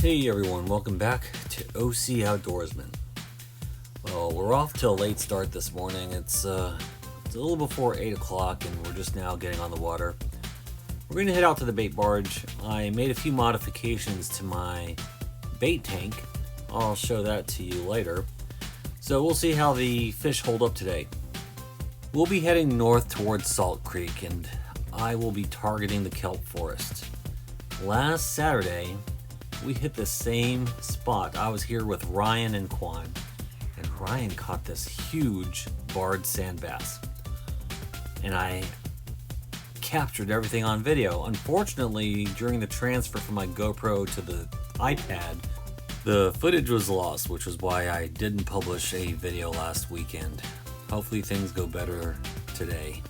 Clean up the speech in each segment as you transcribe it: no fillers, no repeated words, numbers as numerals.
Hey everyone, welcome back to OC Outdoorsman. Well, we're off to a late start this morning. It's a little before 8 o'clock and we're just now getting on the water. We're going to head out to the bait barge. I made a few modifications to my bait tank. I'll show that to you later. So we'll see how the fish hold up today. We'll be heading north towards Salt Creek and I will be targeting the kelp forest. Last Saturday, we hit the same spot. I was here with Ryan and Quan, and Ryan caught this huge barred sand bass. And I captured everything on video. Unfortunately, during the transfer from my GoPro to the iPad, the footage was lost, which was why I didn't publish a video last weekend. Hopefully things go better today.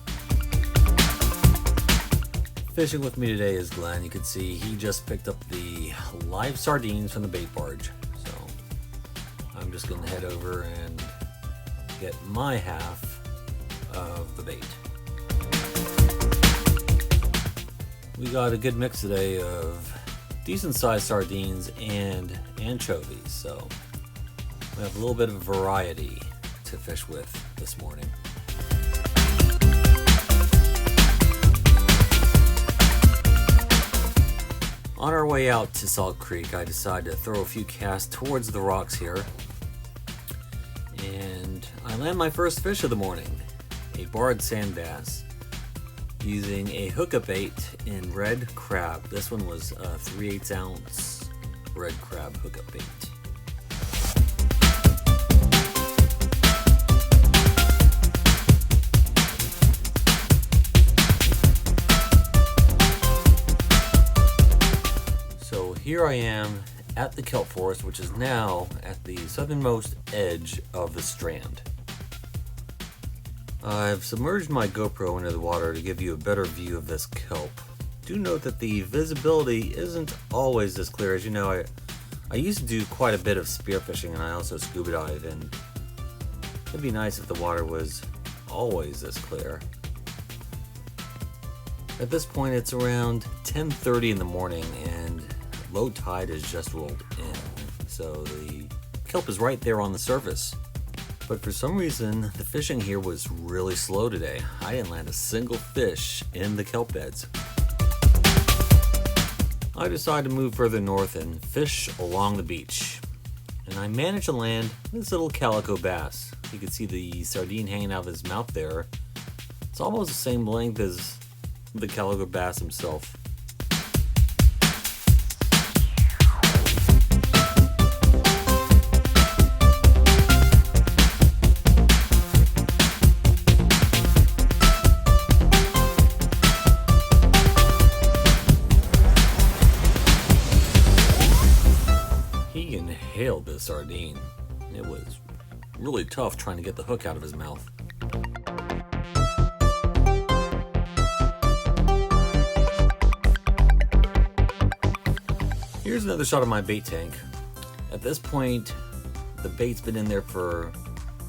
Fishing with me today is Glenn. You can see he just picked up the live sardines from the bait barge. So I'm just going to head over and get my half of the bait. We got a good mix today of decent sized sardines and anchovies. So we have a little bit of variety to fish with this morning. On our way out to Salt Creek, I decided to throw a few casts towards the rocks here. And I land my first fish of the morning, a barred sand bass, using a hookup bait in red crab. This one was a 3/8 ounce red crab hookup bait. Here I am at the kelp forest, which is now at the southernmost edge of the strand. I've submerged my GoPro into the water to give you a better view of this kelp. Do note that the visibility isn't always this clear. As you know, I used to do quite a bit of spearfishing and I also scuba dive, and it'd be nice if the water was always this clear. At this point it's around 10:30 in the morning and low tide has just rolled in, so the kelp is right there on the surface. But for some reason, the fishing here was really slow today. I didn't land a single fish in the kelp beds. I decided to move further north and fish along the beach. And I managed to land this little calico bass. You can see the sardine hanging out of his mouth there. It's almost the same length as the calico bass himself. Inhaled this sardine. It was really tough trying to get the hook out of his mouth. Here's another shot of my bait tank. At this point, the bait's been in there for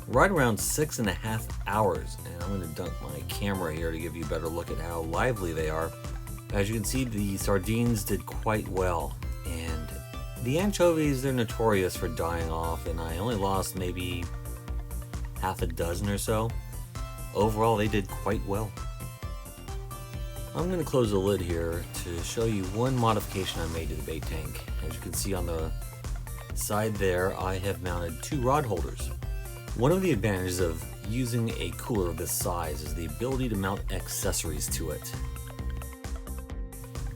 right around 6.5 hours, and I'm going to dunk my camera here to give you a better look at how lively they are. As you can see, the sardines did quite well, and the anchovies, they're notorious for dying off, and I only lost maybe half a dozen or so. Overall, they did quite well. I'm going to close the lid here to show you one modification I made to the bait tank. As you can see on the side there, I have mounted 2 rod holders. One of the advantages of using a cooler of this size is the ability to mount accessories to it.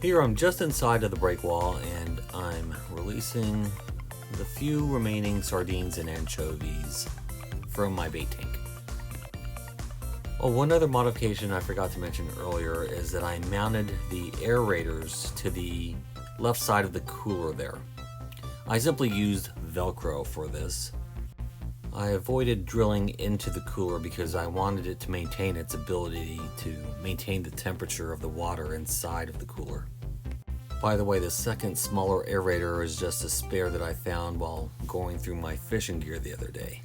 Here I'm just inside of the break wall and I'm releasing the few remaining sardines and anchovies from my bait tank. Oh, one other modification I forgot to mention earlier is that I mounted the aerators to the left side of the cooler there. I simply used Velcro for this. I avoided drilling into the cooler because I wanted it to maintain its ability to maintain the temperature of the water inside of the cooler. By the way, the second smaller aerator is just a spare that I found while going through my fishing gear the other day.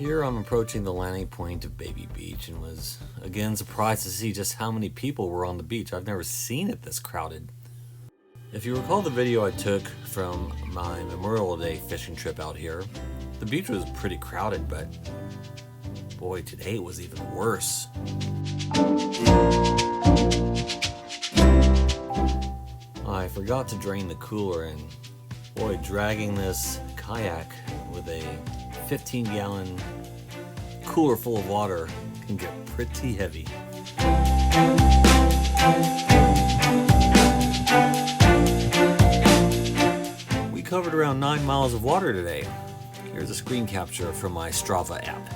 Here I'm approaching the landing point of Baby Beach and was again surprised to see just how many people were on the beach. I've never seen it this crowded. If you recall the video I took from my Memorial Day fishing trip out here, the beach was pretty crowded, but boy, today it was even worse. I forgot to drain the cooler, and boy, dragging this kayak with a 15-gallon cooler full of water can get pretty heavy. We covered around 9 miles of water today. Here's a screen capture from my Strava app.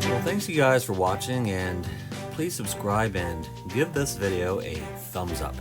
Well, thanks you guys for watching, and please subscribe and give this video a thumbs up.